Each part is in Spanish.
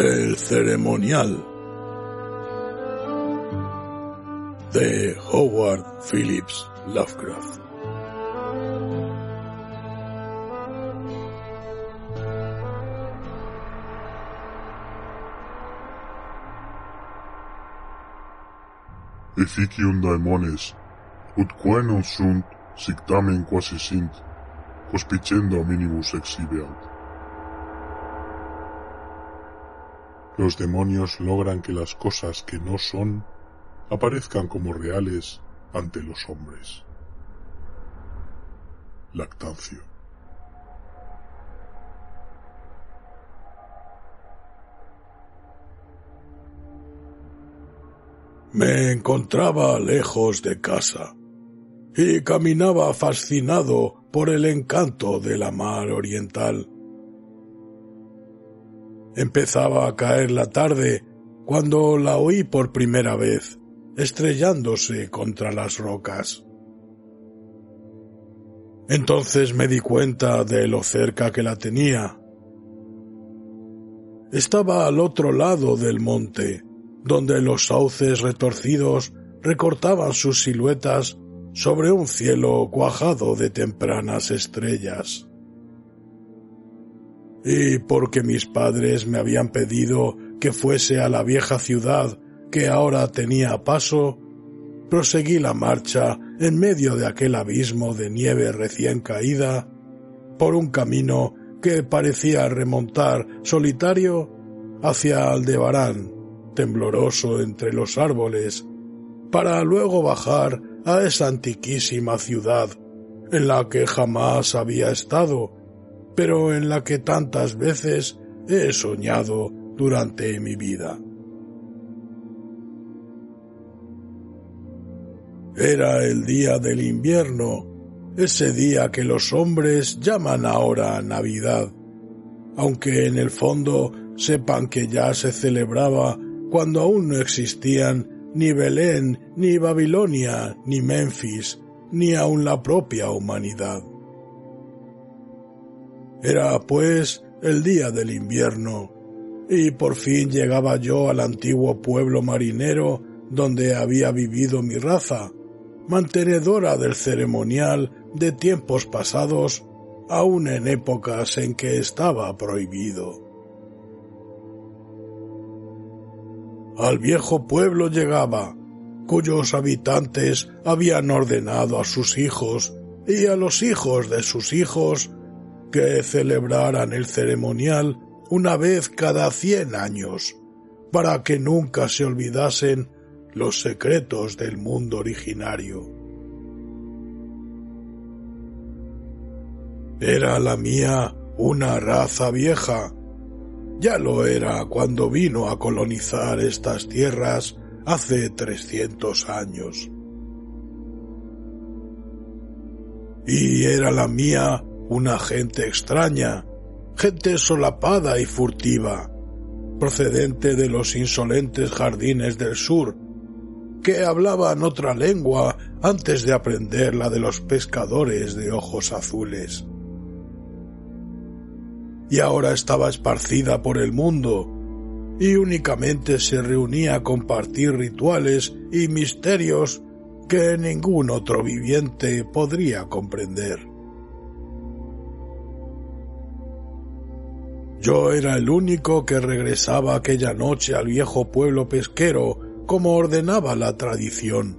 El ceremonial de Howard Phillips Lovecraft. Efficium daemones, ut quae non sunt, sic tamen quasi sint, hospicendo minimus exhibeant. Los demonios logran que las cosas que no son aparezcan como reales ante los hombres. Lactancio. Me encontraba lejos de casa y caminaba fascinado por el encanto de la mar oriental. Empezaba a caer la tarde cuando la oí por primera vez, estrellándose contra las rocas. Entonces me di cuenta de lo cerca que la tenía. Estaba al otro lado del monte, donde los sauces retorcidos recortaban sus siluetas sobre un cielo cuajado de tempranas estrellas. Y porque mis padres me habían pedido que fuese a la vieja ciudad que ahora tenía a paso, proseguí la marcha en medio de aquel abismo de nieve recién caída, por un camino que parecía remontar solitario hacia Aldebarán, tembloroso entre los árboles, para luego bajar a esa antiquísima ciudad en la que jamás había estado, pero en la que tantas veces he soñado durante mi vida. Era el día del invierno, ese día que los hombres llaman ahora Navidad, aunque en el fondo sepan que ya se celebraba cuando aún no existían ni Belén, ni Babilonia, ni Memphis, ni aun la propia humanidad. Era, pues, el día del invierno, y por fin llegaba yo al antiguo pueblo marinero donde había vivido mi raza, mantenedora del ceremonial de tiempos pasados, aun en épocas en que estaba prohibido. Al viejo pueblo llegaba, cuyos habitantes habían ordenado a sus hijos y a los hijos de sus hijos que celebraran el ceremonial una vez cada 100 años, para que nunca se olvidasen los secretos del mundo originario. Era la mía una raza vieja. Ya lo era cuando vino a colonizar estas tierras hace 300 años. Y era la mía una gente extraña, gente solapada y furtiva, procedente de los insolentes jardines del sur, que hablaban otra lengua antes de aprender la de los pescadores de ojos azules. Y ahora estaba esparcida por el mundo, y únicamente se reunía a compartir rituales y misterios que ningún otro viviente podría comprender. Yo era el único que regresaba aquella noche al viejo pueblo pesquero como ordenaba la tradición,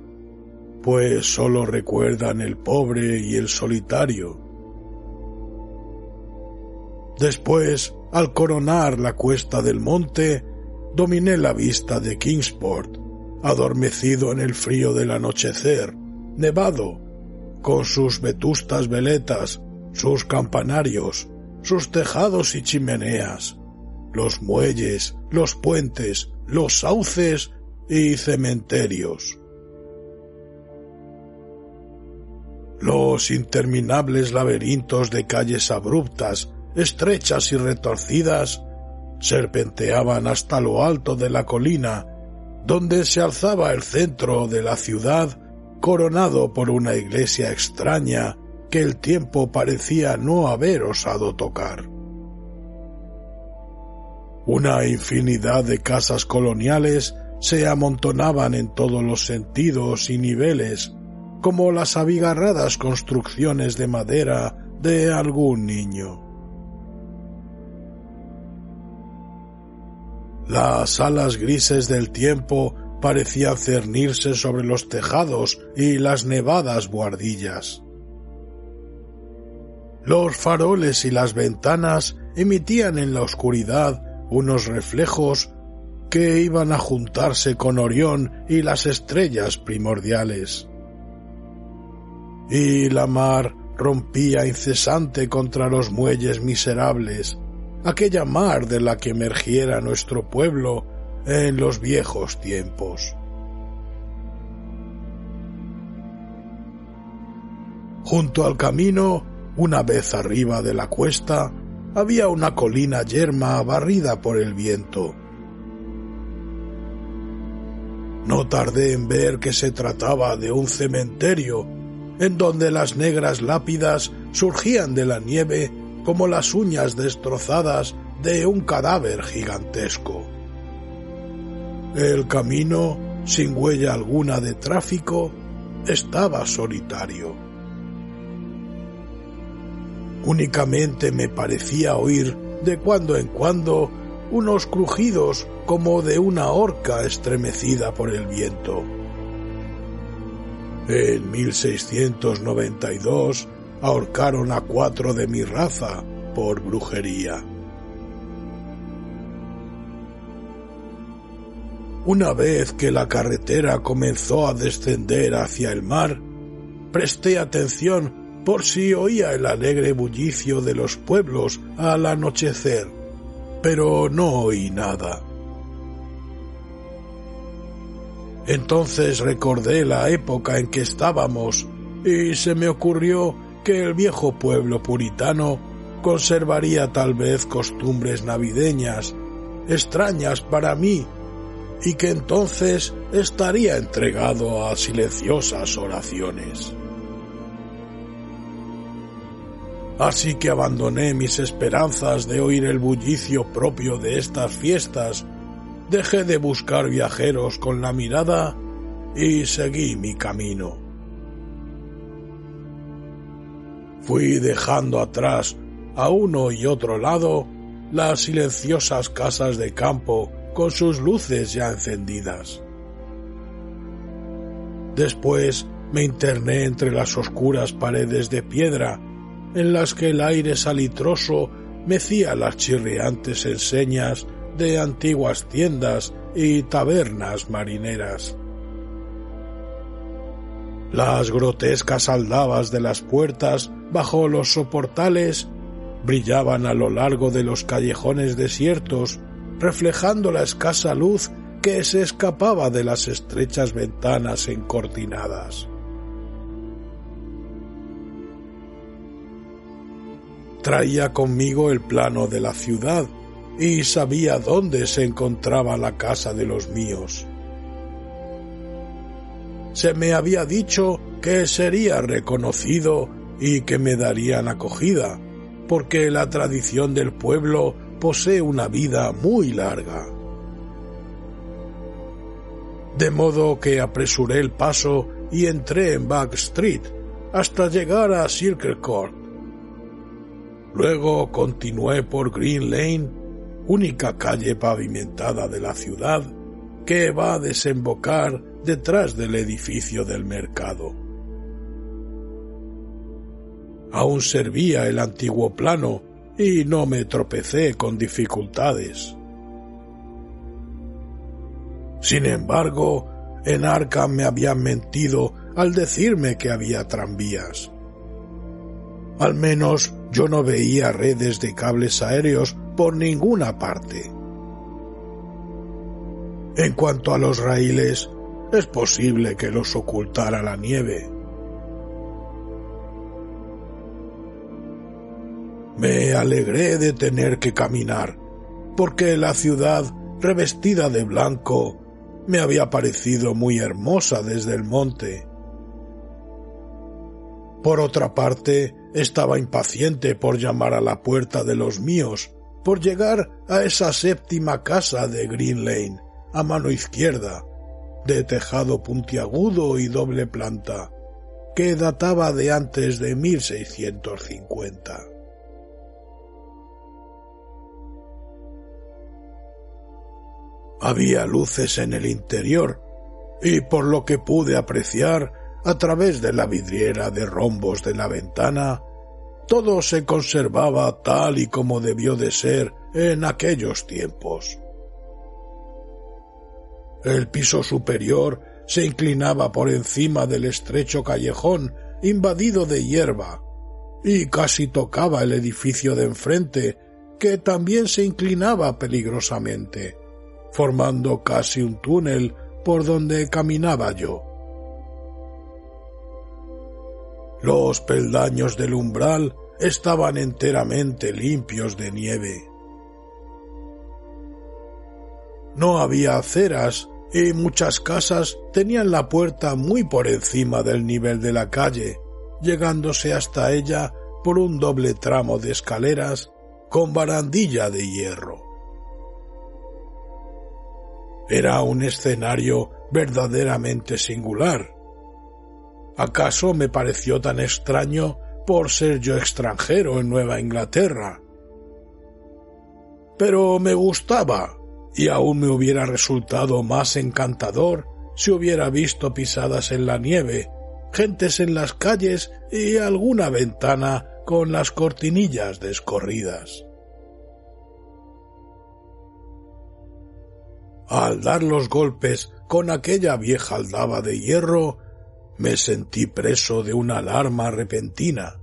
pues sólo recuerdan el pobre y el solitario. Después, al coronar la cuesta del monte, dominé la vista de Kingsport, adormecido en el frío del anochecer, nevado, con sus vetustas veletas, sus campanarios, sus tejados y chimeneas, los muelles, los puentes, los sauces y cementerios. Los interminables laberintos de calles abruptas, estrechas y retorcidas, serpenteaban hasta lo alto de la colina, donde se alzaba el centro de la ciudad, coronado por una iglesia extraña que el tiempo parecía no haber osado tocar. Una infinidad de casas coloniales se amontonaban en todos los sentidos y niveles, como las abigarradas construcciones de madera de algún niño. Las alas grises del tiempo parecían cernirse sobre los tejados y las nevadas buhardillas. Los faroles y las ventanas emitían en la oscuridad unos reflejos que iban a juntarse con Orión y las estrellas primordiales. Y la mar rompía incesante contra los muelles miserables, aquella mar de la que emergiera nuestro pueblo en los viejos tiempos. Junto al camino, una vez arriba de la cuesta, había una colina yerma barrida por el viento. No tardé en ver que se trataba de un cementerio, en donde las negras lápidas surgían de la nieve como las uñas destrozadas de un cadáver gigantesco. El camino, sin huella alguna de tráfico, estaba solitario. Únicamente me parecía oír de cuando en cuando unos crujidos como de una horca estremecida por el viento. En 1692 ahorcaron a 4 de mi raza por brujería. Una vez que la carretera comenzó a descender hacia el mar, presté atención por si oía el alegre bullicio de los pueblos al anochecer, pero no oí nada. Entonces recordé la época en que estábamos y se me ocurrió que el viejo pueblo puritano conservaría tal vez costumbres navideñas, extrañas para mí, y que entonces estaría entregado a silenciosas oraciones. Así que abandoné mis esperanzas de oír el bullicio propio de estas fiestas, dejé de buscar viajeros con la mirada y seguí mi camino. Fui dejando atrás, a uno y otro lado, las silenciosas casas de campo con sus luces ya encendidas. Después me interné entre las oscuras paredes de piedra, en las que el aire salitroso mecía las chirriantes enseñas de antiguas tiendas y tabernas marineras. Las grotescas aldabas de las puertas bajo los soportales brillaban a lo largo de los callejones desiertos, reflejando la escasa luz que se escapaba de las estrechas ventanas encortinadas. Traía conmigo el plano de la ciudad y sabía dónde se encontraba la casa de los míos. Se me había dicho que sería reconocido y que me darían acogida, porque la tradición del pueblo posee una vida muy larga. De modo que apresuré el paso y entré en Back Street hasta llegar a Circle Court. Luego continué por Green Lane, única calle pavimentada de la ciudad que va a desembocar detrás del edificio del mercado. Aún servía el antiguo plano y no me tropecé con dificultades. Sin embargo, en Arkham me habían mentido al decirme que había tranvías. Al menos yo no veía redes de cables aéreos por ninguna parte. En cuanto a los raíles, es posible que los ocultara la nieve. Me alegré de tener que caminar, porque la ciudad, revestida de blanco, me había parecido muy hermosa desde el monte. Por otra parte, estaba impaciente por llamar a la puerta de los míos, por llegar a esa séptima casa de Green Lane, a mano izquierda, de tejado puntiagudo y doble planta, que databa de antes de 1650. Había luces en el interior, y por lo que pude apreciar a través de la vidriera de rombos de la ventana, todo se conservaba tal y como debió de ser en aquellos tiempos. El piso superior se inclinaba por encima del estrecho callejón invadido de hierba, y casi tocaba el edificio de enfrente, que también se inclinaba peligrosamente, formando casi un túnel por donde caminaba yo. Los peldaños del umbral estaban enteramente limpios de nieve. No había aceras y muchas casas tenían la puerta muy por encima del nivel de la calle, llegándose hasta ella por un doble tramo de escaleras con barandilla de hierro. Era un escenario verdaderamente singular. ¿Acaso me pareció tan extraño por ser yo extranjero en Nueva Inglaterra? Pero me gustaba, y aún me hubiera resultado más encantador si hubiera visto pisadas en la nieve, gentes en las calles y alguna ventana con las cortinillas descorridas. Al dar los golpes con aquella vieja aldaba de hierro, me sentí preso de una alarma repentina.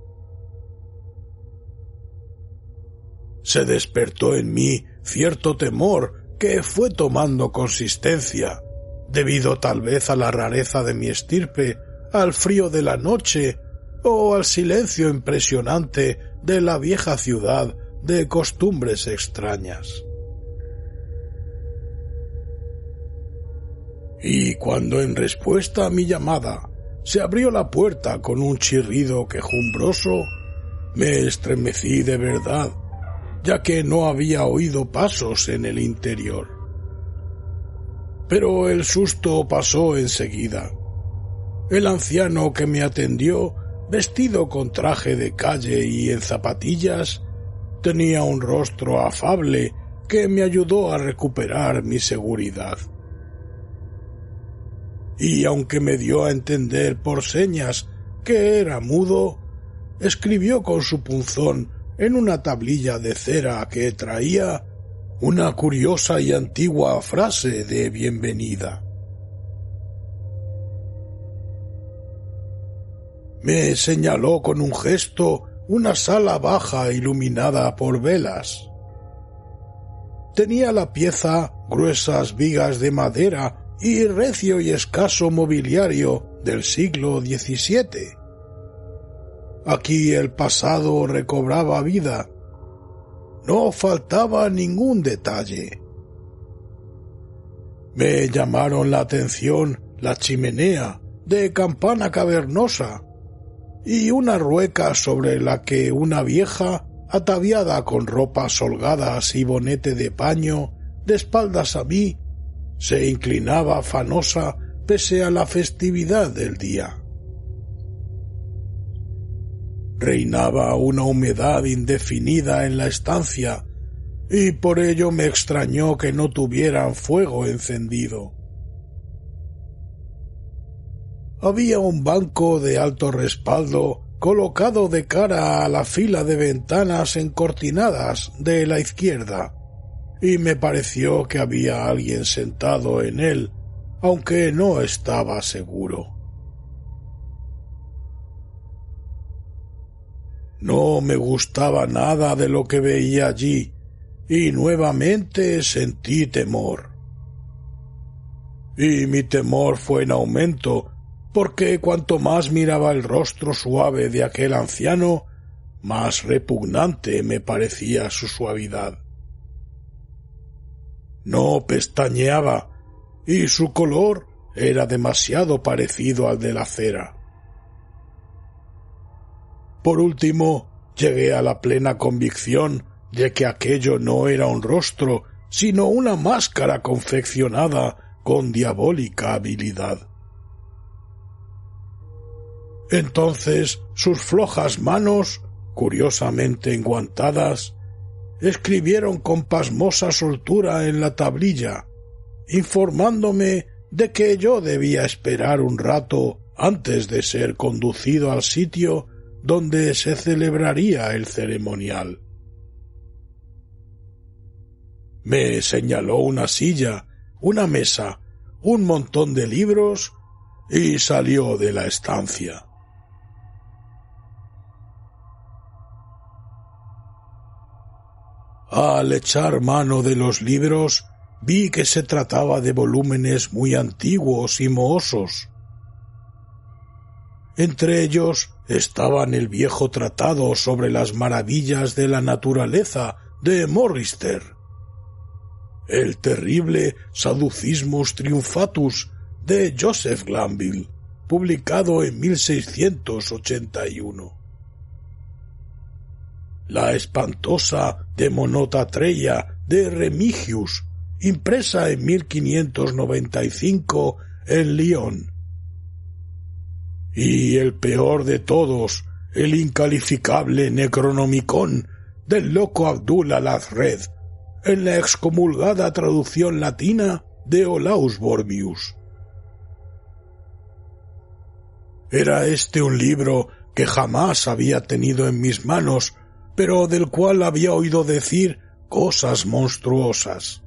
Se despertó en mí cierto temor que fue tomando consistencia, debido tal vez a la rareza de mi estirpe, al frío de la noche o al silencio impresionante de la vieja ciudad de costumbres extrañas. Y cuando en respuesta a mi llamada se abrió la puerta con un chirrido quejumbroso, me estremecí de verdad, ya que no había oído pasos en el interior. Pero el susto pasó enseguida. El anciano que me atendió, vestido con traje de calle y en zapatillas, tenía un rostro afable que me ayudó a recuperar mi seguridad. Y aunque me dio a entender por señas que era mudo, escribió con su punzón en una tablilla de cera que traía una curiosa y antigua frase de bienvenida. Me señaló con un gesto una sala baja iluminada por velas. Tenía la pieza gruesas vigas de madera y recio y escaso mobiliario del siglo XVII. Aquí el pasado recobraba vida. No faltaba ningún detalle. Me llamaron la atención la chimenea de campana cavernosa y una rueca sobre la que una vieja, ataviada con ropas holgadas y bonete de paño, de espaldas a mí, se inclinaba afanosa pese a la festividad del día. Reinaba una humedad indefinida en la estancia, y por ello me extrañó que no tuvieran fuego encendido. Había un banco de alto respaldo colocado de cara a la fila de ventanas encortinadas de la izquierda, y me pareció que había alguien sentado en él, aunque no estaba seguro. No me gustaba nada de lo que veía allí, y nuevamente sentí temor. Y mi temor fue en aumento, porque cuanto más miraba el rostro suave de aquel anciano, más repugnante me parecía su suavidad. No pestañeaba, y su color era demasiado parecido al de la cera. Por último, llegué a la plena convicción de que aquello no era un rostro, sino una máscara confeccionada con diabólica habilidad. Entonces sus flojas manos, curiosamente enguantadas, escribieron con pasmosa soltura en la tablilla, informándome de que yo debía esperar un rato antes de ser conducido al sitio donde se celebraría el ceremonial. Me señaló una silla, una mesa, un montón de libros y salió de la estancia. Al echar mano de los libros, vi que se trataba de volúmenes muy antiguos y mohosos. Entre ellos estaban el viejo tratado sobre las maravillas de la naturaleza de Morrister, el terrible Sadducismus Triumphatus de Joseph Glanville, publicado en 1681. La espantosa Demonotatreia de Remigius, impresa en 1595 en Lyon. Y el peor de todos, el incalificable Necronomicon del loco Abdul al-Azred, en la excomulgada traducción latina de Olaus Borbius. Era este un libro que jamás había tenido en mis manos, pero del cual había oído decir cosas monstruosas.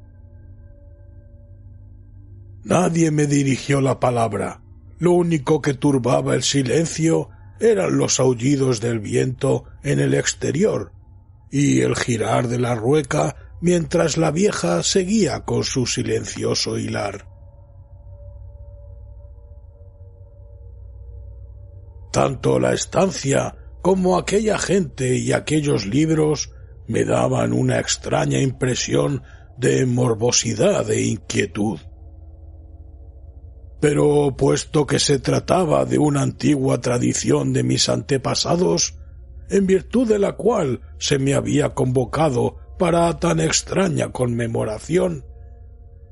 Nadie me dirigió la palabra. Lo único que turbaba el silencio eran los aullidos del viento en el exterior y el girar de la rueca mientras la vieja seguía con su silencioso hilar. Tanto la estancia como aquella gente y aquellos libros me daban una extraña impresión de morbosidad e inquietud. Pero puesto que se trataba de una antigua tradición de mis antepasados, en virtud de la cual se me había convocado para tan extraña conmemoración,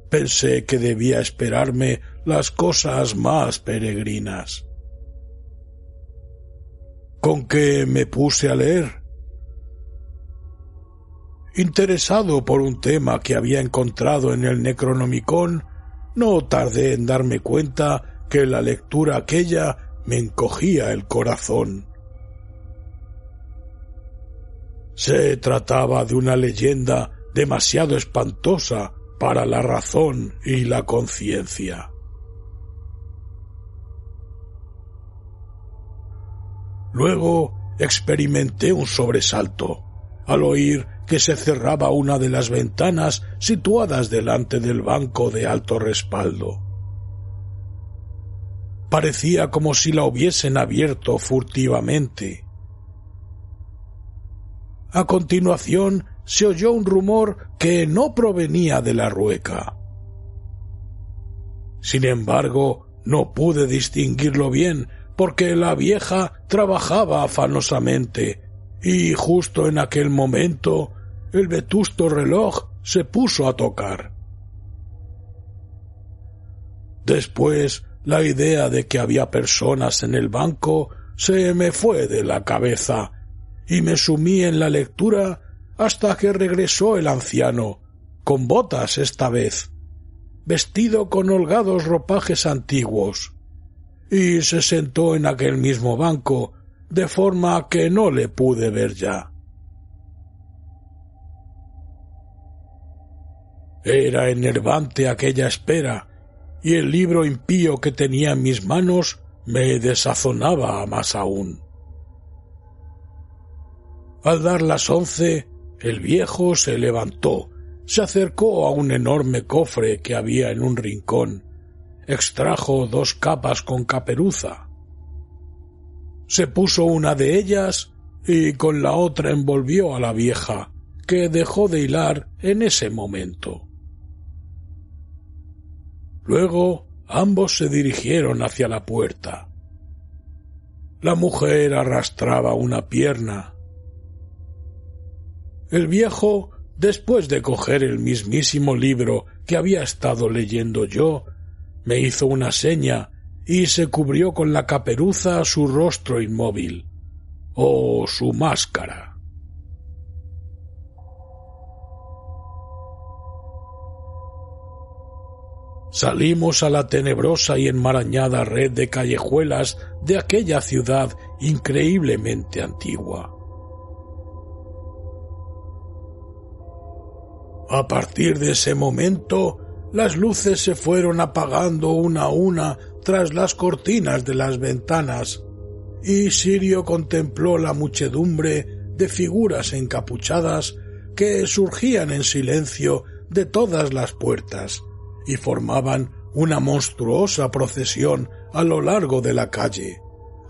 pensé que debía esperarme las cosas más peregrinas. Con que me puse a leer. Interesado por un tema que había encontrado en el Necronomicon, no tardé en darme cuenta que la lectura aquella me encogía el corazón. Se trataba de una leyenda demasiado espantosa para la razón y la conciencia. Luego experimenté un sobresalto al oír que se cerraba una de las ventanas situadas delante del banco de alto respaldo. Parecía como si la hubiesen abierto furtivamente. A continuación se oyó un rumor que no provenía de la rueca. Sin embargo, no pude distinguirlo bien porque la vieja trabajaba afanosamente y justo en aquel momento el vetusto reloj se puso a tocar. Después, la idea de que había personas en el banco se me fue de la cabeza y me sumí en la lectura hasta que regresó el anciano, con botas esta vez, vestido con holgados ropajes antiguos, y se sentó en aquel mismo banco, de forma que no le pude ver ya. Era enervante aquella espera, y el libro impío que tenía en mis manos me desazonaba más aún. Al dar las 11, el viejo se levantó, se acercó a un enorme cofre que había en un rincón, extrajo 2 capas con caperuza. Se puso una de ellas y con la otra envolvió a la vieja, que dejó de hilar en ese momento. Luego ambos se dirigieron hacia la puerta. La mujer arrastraba una pierna. El viejo, después de coger el mismísimo libro que había estado leyendo yo, me hizo una seña y se cubrió con la caperuza su rostro inmóvil, o su máscara. Salimos a la tenebrosa y enmarañada red de callejuelas de aquella ciudad increíblemente antigua. A partir de ese momento, las luces se fueron apagando una a una tras las cortinas de las ventanas, y Sirio contempló la muchedumbre de figuras encapuchadas que surgían en silencio de todas las puertas y formaban una monstruosa procesión a lo largo de la calle,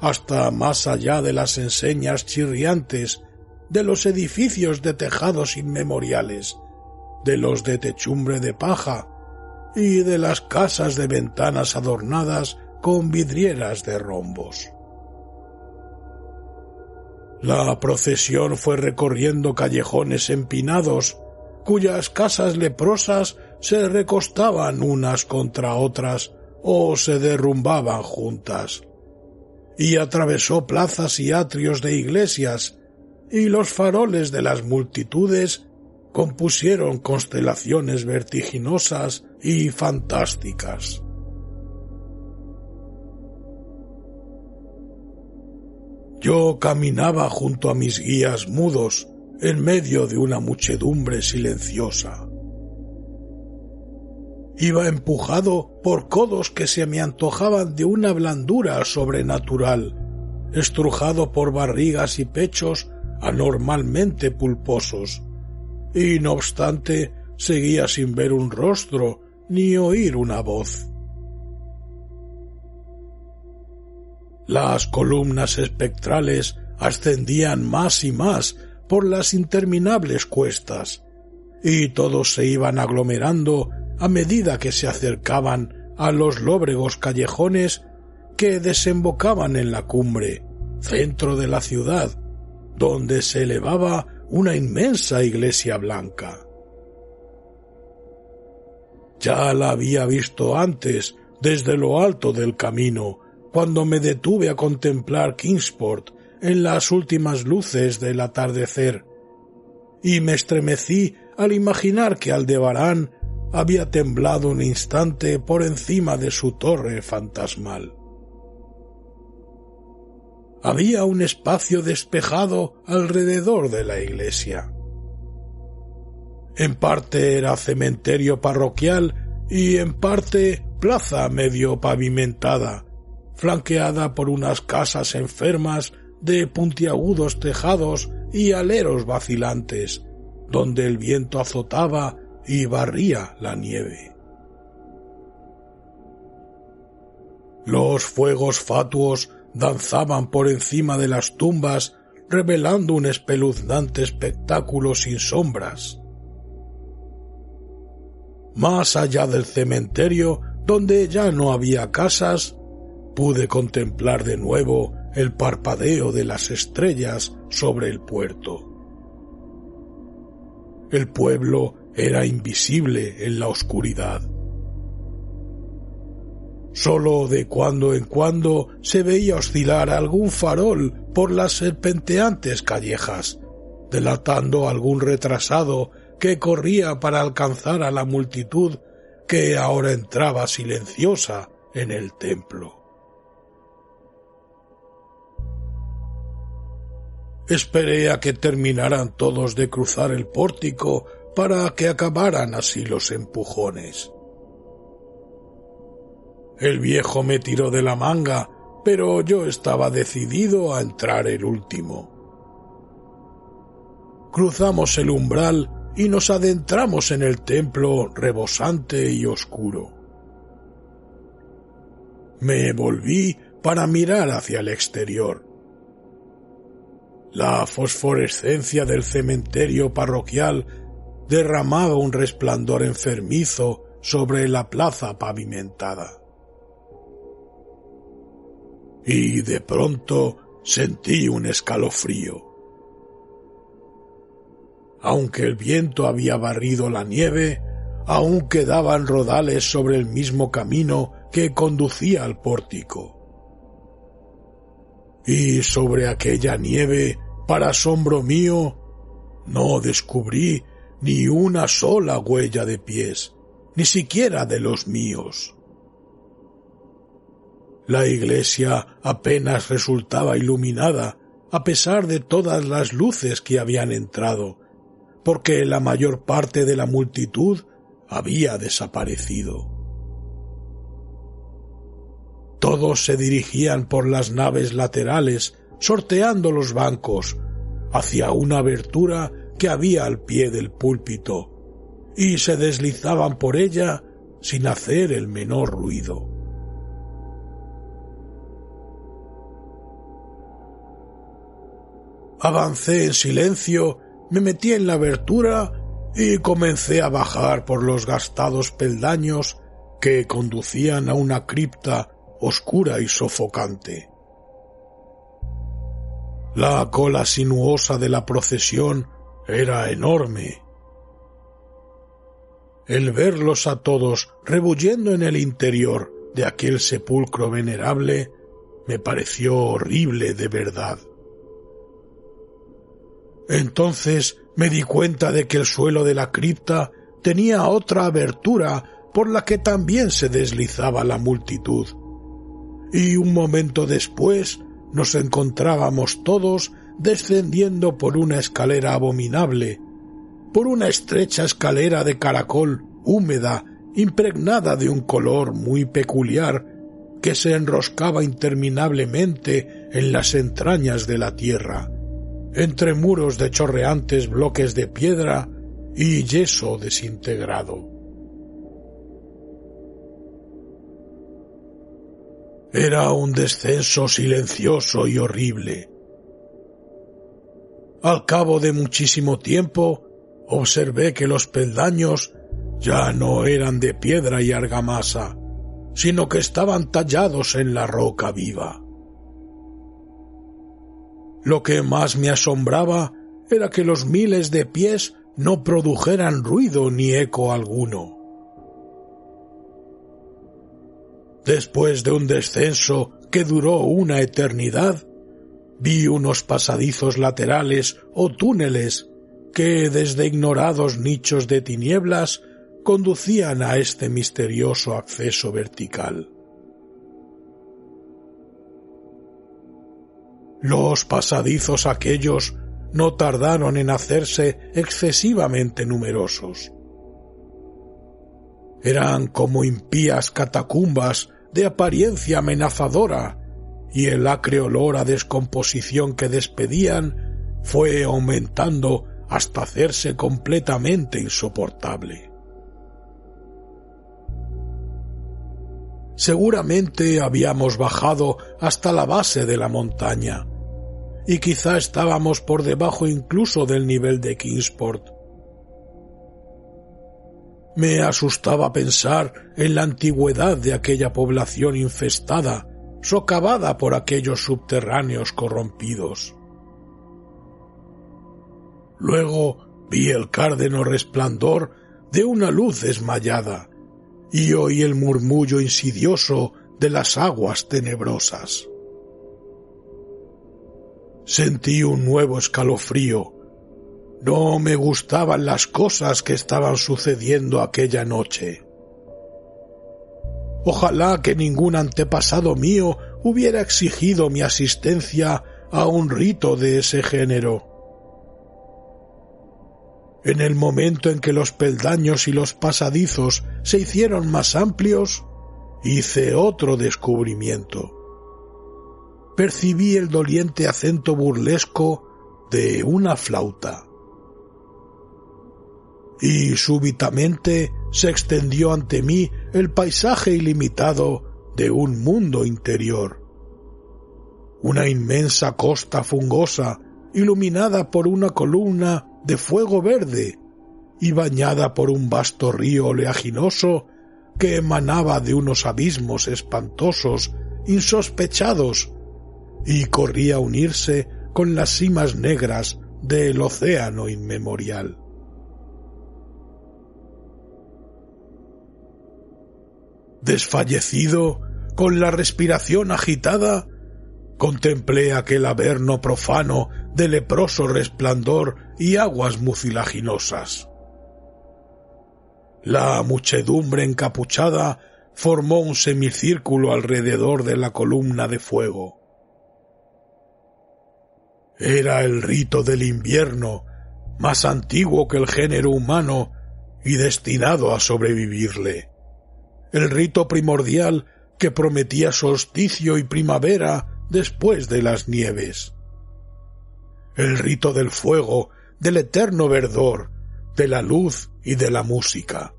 hasta más allá de las enseñas chirriantes, de los edificios de tejados inmemoriales, de los de techumbre de paja y de las casas de ventanas adornadas con vidrieras de rombos. La procesión fue recorriendo callejones empinados, cuyas casas leprosas se recostaban unas contra otras o se derrumbaban juntas, y atravesó plazas y atrios de iglesias, y los faroles de las multitudes compusieron constelaciones vertiginosas y fantásticas. Yo caminaba junto a mis guías mudos en medio de una muchedumbre silenciosa. Iba empujado por codos que se me antojaban de una blandura sobrenatural, estrujado por barrigas y pechos anormalmente pulposos, y no obstante seguía sin ver un rostro ni oír una voz. Las columnas espectrales ascendían más y más por las interminables cuestas, y todos se iban aglomerando a medida que se acercaban a los lóbregos callejones que desembocaban en la cumbre, centro de la ciudad, donde se elevaba una inmensa iglesia blanca. Ya la había visto antes desde lo alto del camino, cuando me detuve a contemplar Kingsport en las últimas luces del atardecer, y me estremecí al imaginar que Aldebarán había temblado un instante por encima de su torre fantasmal. Había un espacio despejado alrededor de la iglesia. En parte era cementerio parroquial y en parte plaza medio pavimentada, flanqueada por unas casas enfermas de puntiagudos tejados y aleros vacilantes, donde el viento azotaba y barría la nieve. Los fuegos fatuos danzaban por encima de las tumbas, revelando un espeluznante espectáculo sin sombras. Más allá del cementerio, donde ya no había casas, pude contemplar de nuevo el parpadeo de las estrellas sobre el puerto. El pueblo era invisible en la oscuridad. Solo de cuando en cuando se veía oscilar algún farol por las serpenteantes callejas, delatando algún retrasado que corría para alcanzar a la multitud que ahora entraba silenciosa en el templo. Esperé a que terminaran todos de cruzar el pórtico para que acabaran así los empujones. El viejo me tiró de la manga, pero yo estaba decidido a entrar el último. Cruzamos el umbral y nos adentramos en el templo rebosante y oscuro. Me volví para mirar hacia el exterior. La fosforescencia del cementerio parroquial derramaba un resplandor enfermizo sobre la plaza pavimentada. Y de pronto sentí un escalofrío. aunque el viento había barrido la nieve, aún quedaban rodales sobre el mismo camino que conducía al pórtico. Y sobre aquella nieve, para asombro mío, no descubrí ni una sola huella de pies, ni siquiera de los míos. La iglesia apenas resultaba iluminada, a pesar de todas las luces que habían entrado, porque la mayor parte de la multitud había desaparecido. Todos se dirigían por las naves laterales, sorteando los bancos, hacia una abertura que había al pie del púlpito, y se deslizaban por ella sin hacer el menor ruido. Avancé en silencio, me metí en la abertura y comencé a bajar por los gastados peldaños que conducían a una cripta oscura y sofocante. La cola sinuosa de la procesión era enorme. El verlos a todos rebullendo en el interior de aquel sepulcro venerable me pareció horrible de verdad. Entonces me di cuenta de que el suelo de la cripta tenía otra abertura por la que también se deslizaba la multitud, y un momento después nos encontrábamos todos descendiendo por una escalera abominable, por una estrecha escalera de caracol húmeda, impregnada de un color muy peculiar que se enroscaba interminablemente en las entrañas de la tierra, entre muros de chorreantes bloques de piedra y yeso desintegrado. Era un descenso silencioso y horrible. Al cabo de muchísimo tiempo, observé que los peldaños ya no eran de piedra y argamasa, sino que estaban tallados en la roca viva. Lo que más me asombraba era que los miles de pies no produjeran ruido ni eco alguno. Después de un descenso que duró una eternidad, vi unos pasadizos laterales o túneles que desde ignorados nichos de tinieblas conducían a este misterioso acceso vertical. Los pasadizos aquellos no tardaron en hacerse excesivamente numerosos. Eran como impías catacumbas de apariencia amenazadora, y el acre olor a descomposición que despedían fue aumentando hasta hacerse completamente insoportable. Seguramente habíamos bajado hasta la base de la montaña, y quizá estábamos por debajo incluso del nivel de Kingsport. Me asustaba pensar en la antigüedad de aquella población infestada, socavada por aquellos subterráneos corrompidos. Luego vi el cárdeno resplandor de una luz desmayada y oí el murmullo insidioso de las aguas tenebrosas. Sentí un nuevo escalofrío. No me gustaban las cosas que estaban sucediendo aquella noche. Ojalá que ningún antepasado mío hubiera exigido mi asistencia a un rito de ese género. En el momento en que los peldaños y los pasadizos se hicieron más amplios, hice otro descubrimiento. Percibí el doliente acento burlesco de una flauta. Y súbitamente se extendió ante mí el paisaje ilimitado de un mundo interior. Una inmensa costa fungosa, iluminada por una columna de fuego verde y bañada por un vasto río oleaginoso que emanaba de unos abismos espantosos, insospechados, y corría a unirse con las cimas negras del océano inmemorial. Desfallecido, con la respiración agitada, contemplé aquel averno profano de leproso resplandor y aguas mucilaginosas. La muchedumbre encapuchada formó un semicírculo alrededor de la columna de fuego. Era el rito del invierno, más antiguo que el género humano y destinado a sobrevivirle. El rito primordial que prometía solsticio y primavera después de las nieves. El rito del fuego, del eterno verdor, de la luz y de la música.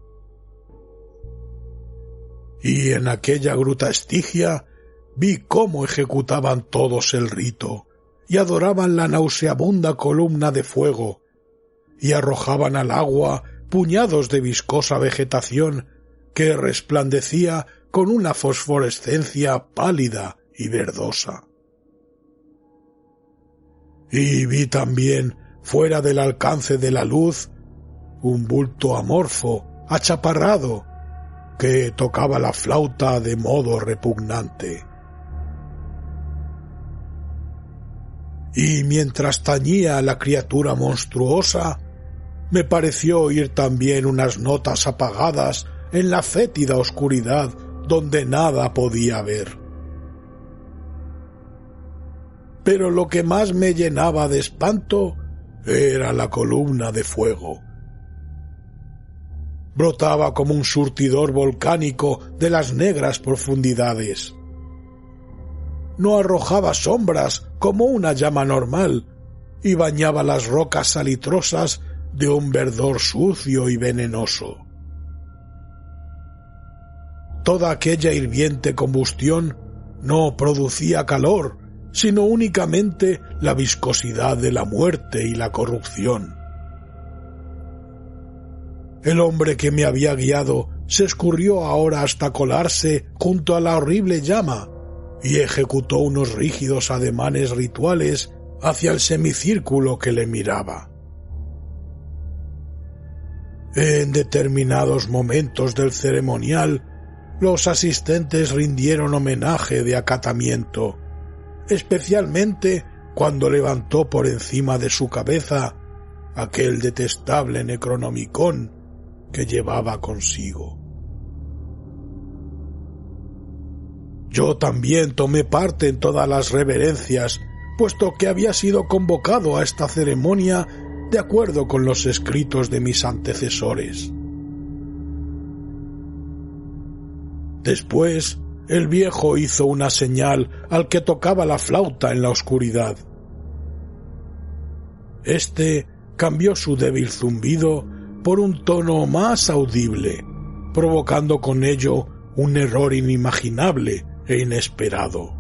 Y en aquella gruta estigia vi cómo ejecutaban todos el rito y adoraban la nauseabunda columna de fuego y arrojaban al agua puñados de viscosa vegetación que resplandecía con una fosforescencia pálida y verdosa. Y vi también, fuera del alcance de la luz, un bulto amorfo, achaparrado, que tocaba la flauta de modo repugnante. Y mientras tañía a la criatura monstruosa, me pareció oír también unas notas apagadas en la fétida oscuridad donde nada podía ver. Pero lo que más me llenaba de espanto era la columna de fuego. Brotaba como un surtidor volcánico de las negras profundidades. No arrojaba sombras como una llama normal y bañaba las rocas salitrosas de un verdor sucio y venenoso. Toda aquella hirviente combustión no producía calor, sino únicamente la viscosidad de la muerte y la corrupción. El hombre que me había guiado se escurrió ahora hasta colarse junto a la horrible llama y ejecutó unos rígidos ademanes rituales hacia el semicírculo que le miraba. En determinados momentos del ceremonial, los asistentes rindieron homenaje de acatamiento, especialmente cuando levantó por encima de su cabeza aquel detestable Necronomicon que llevaba consigo. Yo también tomé parte en todas las reverencias, puesto que había sido convocado a esta ceremonia de acuerdo con los escritos de mis antecesores. Después, el viejo hizo una señal al que tocaba la flauta en la oscuridad. Este cambió su débil zumbido por un tono más audible, provocando con ello un error inimaginable e inesperado.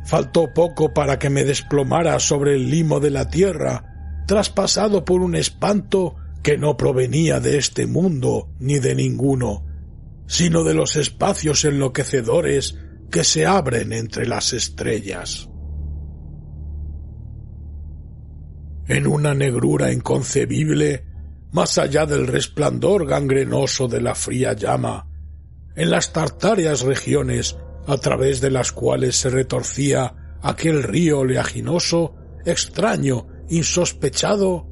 Faltó poco para que me desplomara sobre el limo de la tierra, traspasado por un espanto que no provenía de este mundo ni de ninguno, sino de los espacios enloquecedores que se abren entre las estrellas. En una negrura inconcebible, más allá del resplandor gangrenoso de la fría llama, en las tartáreas regiones a través de las cuales se retorcía aquel río oleaginoso, extraño, insospechado,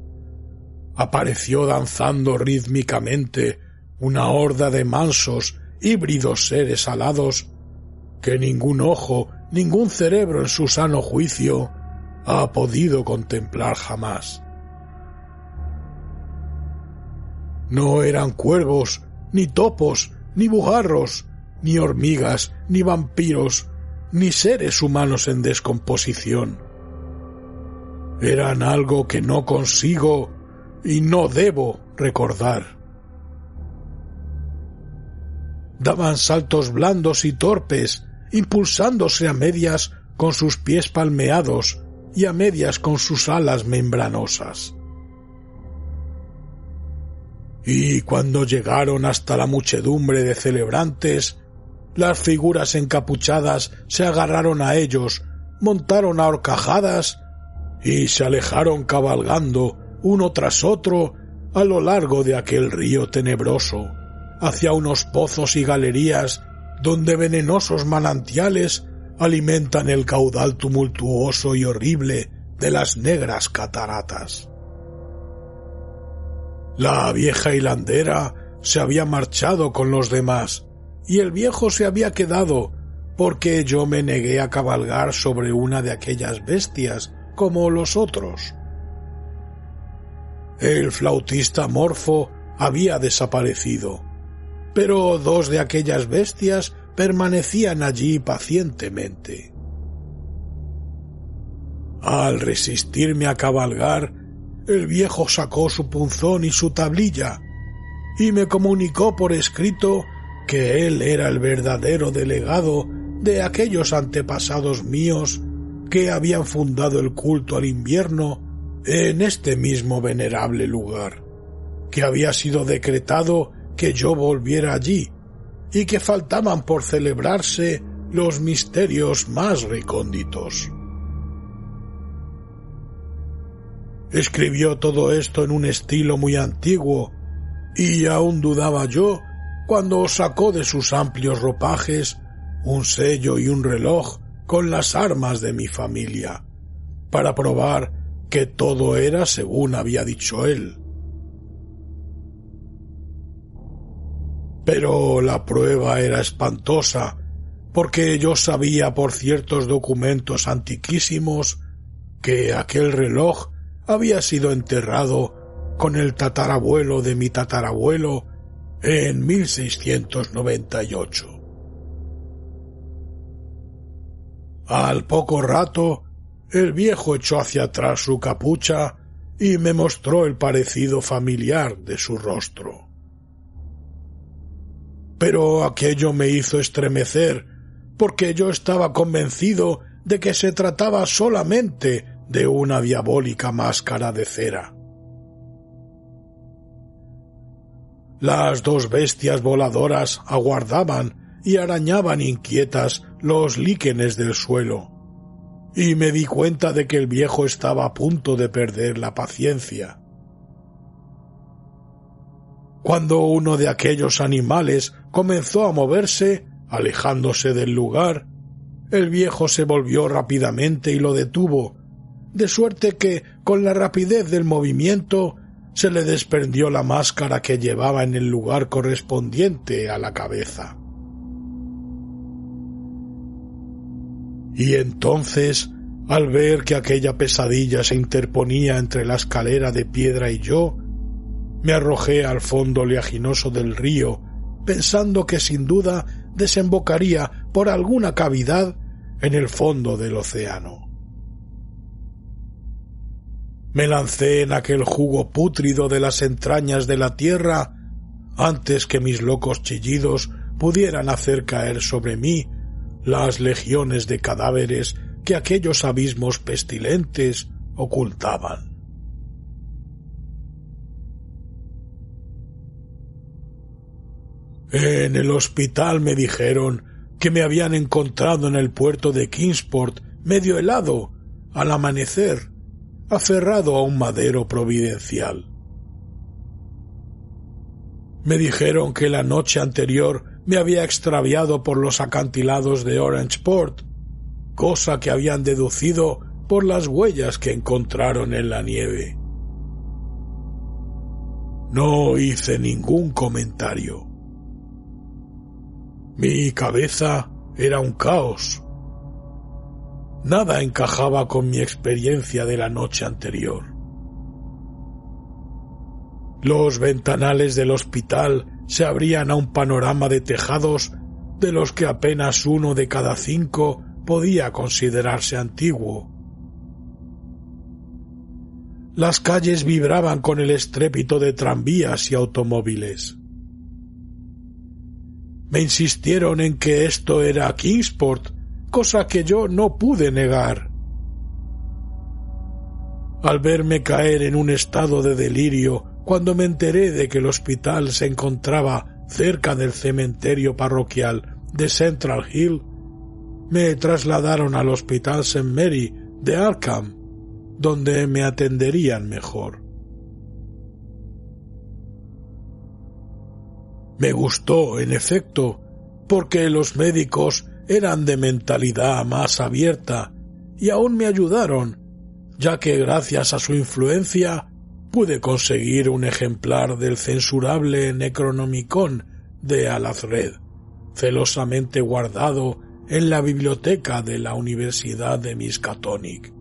apareció danzando rítmicamente una horda de mansos, híbridos seres alados que ningún ojo, ningún cerebro en su sano juicio ha podido contemplar jamás. No eran cuervos, ni topos, ni bujarros, ni hormigas, ni vampiros, ni seres humanos en descomposición. Eran algo que no consigo y no debo recordar. Daban saltos blandos y torpes, impulsándose a medias con sus pies palmeados y a medias con sus alas membranosas. Y cuando llegaron hasta la muchedumbre de celebrantes, las figuras encapuchadas se agarraron a ellos, montaron a horcajadas y se alejaron cabalgando uno tras otro a lo largo de aquel río tenebroso, hacia unos pozos y galerías donde venenosos manantiales alimentan el caudal tumultuoso y horrible de las negras cataratas. La vieja hilandera se había marchado con los demás, y el viejo se había quedado, porque yo me negué a cabalgar sobre una de aquellas bestias como los otros. El flautista Morfo había desaparecido, pero dos de aquellas bestias permanecían allí pacientemente. Al resistirme a cabalgar, el viejo sacó su punzón y su tablilla, y me comunicó por escrito que él era el verdadero delegado de aquellos antepasados míos que habían fundado el culto al invierno en este mismo venerable lugar, que había sido decretado que yo volviera allí, y que faltaban por celebrarse los misterios más recónditos. Escribió todo esto en un estilo muy antiguo, y aún dudaba yo cuando sacó de sus amplios ropajes un sello y un reloj con las armas de mi familia, para probar que todo era según había dicho él. Pero la prueba era espantosa, porque yo sabía por ciertos documentos antiquísimos que aquel reloj había sido enterrado con el tatarabuelo de mi tatarabuelo en 1698. Al poco rato, el viejo echó hacia atrás su capucha y me mostró el parecido familiar de su rostro. Pero aquello me hizo estremecer, porque yo estaba convencido de que se trataba solamente de una diabólica máscara de cera. Las dos bestias voladoras aguardaban y arañaban inquietas los líquenes del suelo, y me di cuenta de que el viejo estaba a punto de perder la paciencia. Cuando uno de aquellos animales comenzó a moverse, alejándose del lugar, el viejo se volvió rápidamente y lo detuvo, de suerte que, con la rapidez del movimiento, se le desprendió la máscara que llevaba en el lugar correspondiente a la cabeza. Y entonces, al ver que aquella pesadilla se interponía entre la escalera de piedra y yo, me arrojé al fondo oleaginoso del río, pensando que sin duda desembocaría por alguna cavidad en el fondo del océano. Me lancé en aquel jugo pútrido de las entrañas de la tierra antes que mis locos chillidos pudieran hacer caer sobre mí las legiones de cadáveres que aquellos abismos pestilentes ocultaban. En el hospital me dijeron que me habían encontrado en el puerto de Kingsport medio helado al amanecer, aferrado a un madero providencial. Me dijeron que la noche anterior me había extraviado por los acantilados de Orangeport, cosa que habían deducido por las huellas que encontraron en la nieve. No hice ningún comentario. Mi cabeza era un caos. Nada encajaba con mi experiencia de la noche anterior. Los ventanales del hospital se abrían a un panorama de tejados de los que apenas 1 de cada 5 podía considerarse antiguo. Las calles vibraban con el estrépito de tranvías y automóviles. Me insistieron en que esto era Kingsport, cosa que yo no pude negar. Al verme caer en un estado de delirio cuando me enteré de que el hospital se encontraba cerca del cementerio parroquial de Central Hill, me trasladaron al Hospital St. Mary de Arkham, donde me atenderían mejor. Me gustó, en efecto, porque los médicos eran de mentalidad más abierta y aún me ayudaron, ya que gracias a su influencia pude conseguir un ejemplar del censurable Necronomicon de Alhazred, celosamente guardado en la biblioteca de la Universidad de Miskatonic.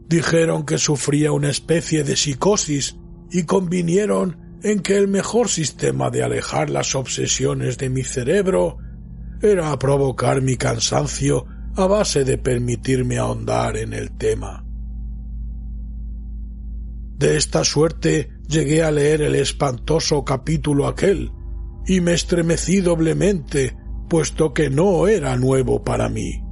Dijeron que sufría una especie de psicosis y convinieron en que el mejor sistema de alejar las obsesiones de mi cerebro era provocar mi cansancio a base de permitirme ahondar en el tema. De esta suerte llegué a leer el espantoso capítulo aquel y me estremecí doblemente, puesto que no era nuevo para mí.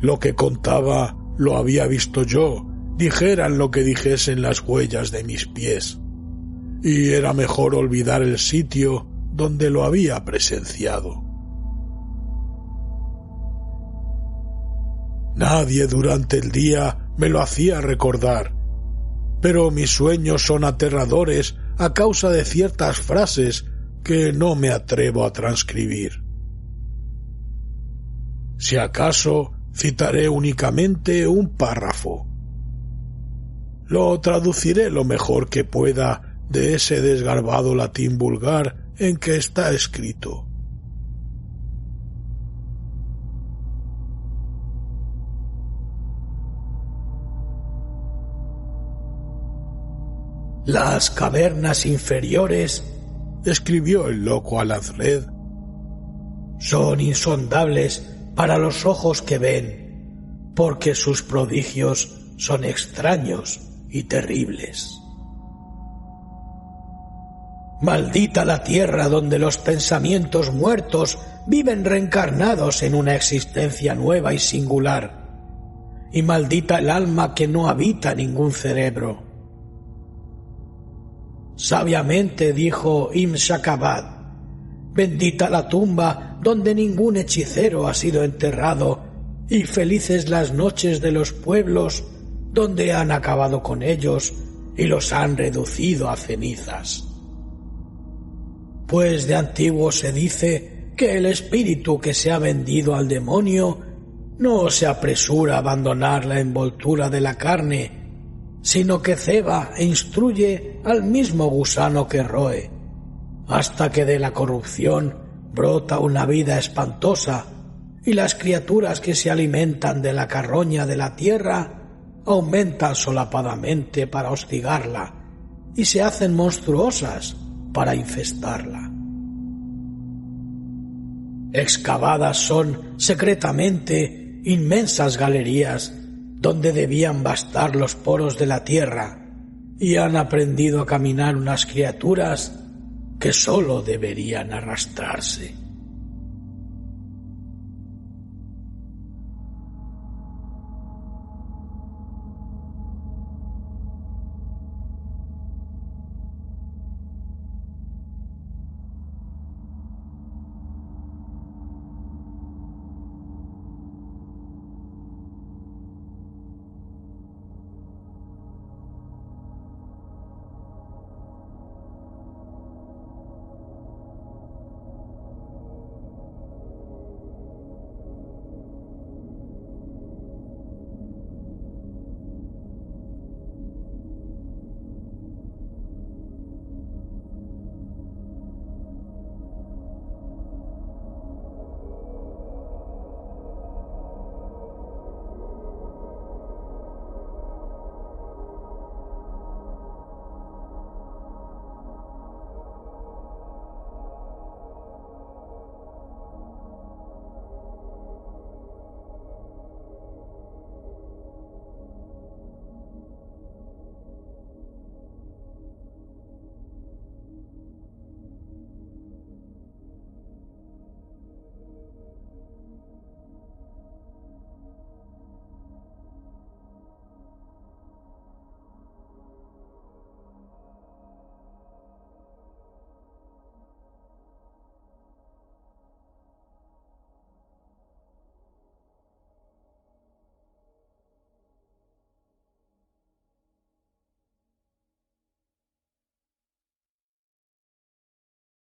Lo que contaba lo había visto yo, dijeran lo que dijesen las huellas de mis pies, y era mejor olvidar el sitio donde lo había presenciado. Nadie durante el día me lo hacía recordar, pero mis sueños son aterradores a causa de ciertas frases que no me atrevo a transcribir. Si acaso, citaré únicamente un párrafo. Lo traduciré lo mejor que pueda de ese desgarbado latín vulgar en que está escrito. Las cavernas inferiores, escribió el loco Alhazred, son insondables para los ojos que ven, porque sus prodigios son extraños y terribles. Maldita la tierra donde los pensamientos muertos viven reencarnados en una existencia nueva y singular, y maldita el alma que no habita ningún cerebro. Sabiamente dijo Ibn Shakabad, bendita la tumba donde ningún hechicero ha sido enterrado, y felices las noches de los pueblos donde han acabado con ellos y los han reducido a cenizas. Pues de antiguo se dice que el espíritu que se ha vendido al demonio no se apresura a abandonar la envoltura de la carne, sino que ceba e instruye al mismo gusano que roe, hasta que de la corrupción brota una vida espantosa, y las criaturas que se alimentan de la carroña de la tierra aumentan solapadamente para hostigarla, y se hacen monstruosas para infestarla. Excavadas son secretamente inmensas galerías donde debían bastar los poros de la tierra, y han aprendido a caminar unas criaturas que sólo deberían arrastrarse.